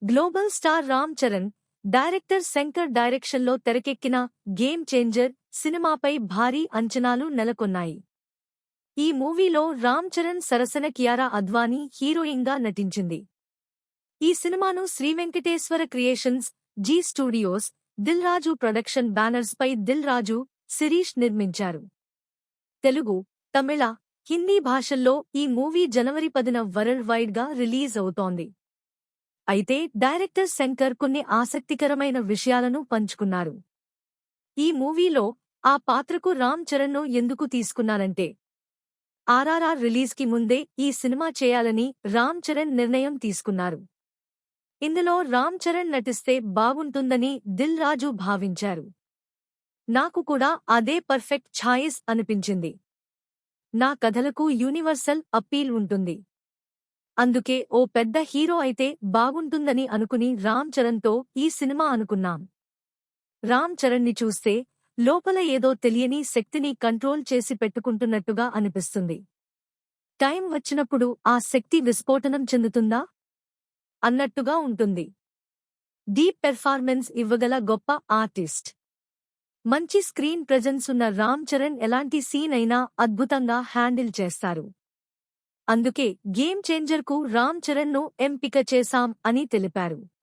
Global star Ram Charan, director Shankar డైరెక్షన్లో తెరకెక్కిన game changer సినిమాపై భారీ అంచనాలు నెలకొన్నాయి. ఈ మూవీలో రామ్ చరణ్ సరసన కియారా అద్వానీ హీరోయిన్గా నటించింది. ఈ సినిమాను Sri Venkateswara Creations, Zee Studios, Dil Raju production బ్యానర్స్పై దిల్ రాజు, శిరీష్ నిర్మించారు. తెలుగు, తమిళ, హిందీ భాషల్లో ఈ మూవీ జనవరి 10న వరల్డ్ వైడ్ గా రిలీజ్ అవుతోంది. అయితే డైరెక్టర్ శంకర్ కొన్ని ఆసక్తికరమైన విషయాలను పంచుకున్నారు. ఈ మూవీలో ఆ పాత్రకు రామ్ చరణ్ను ఎందుకు తీసుకున్నారంటే, ఆర్ఆర్ఆర్ రిలీజ్కి ముందే ఈ సినిమా చేయాలని రామ్ చరణ్ నిర్ణయం తీసుకున్నారు. ఇందులో రామ్ చరణ్ నటిస్తే బాగుంటుందని దిల్ రాజు భావించారు. నాకు కూడా అదే పర్ఫెక్ట్ ఛాయిస్ అనిపించింది. నా కథలకు యూనివర్సల్ అప్పీల్ ఉంటుంది. అందుకే ఓ పెద్ద హీరో అయితే బాగుంటుందని అనుకుని రామ్ చరణ్తో ఈ సినిమా అనుకున్నాం. రామ్ చరణ్ని చూస్తే లోపల ఏదో తెలియని శక్తిని కంట్రోల్ చేసి పెట్టుకుంటున్నట్టుగా అనిపిస్తుంది. టైం వచ్చినప్పుడు ఆ శక్తి విస్ఫోటనం చెందుతుందా అన్నట్టుగా ఉంటుంది. డీప్ పెర్ఫార్మెన్స్ ఇవ్వగల గొప్ప ఆర్టిస్ట్. మంచి స్క్రీన్ ప్రెజెన్స్ ఉన్న రామ్ చరణ్ ఎలాంటి సీన్ అయినా అద్భుతంగా హ్యాండిల్ చేస్తారు. అందుకే గేమ్ చేంజర్కు రామ్ చరణ్ను ఎంపిక చేశాం అని తెలిపారు.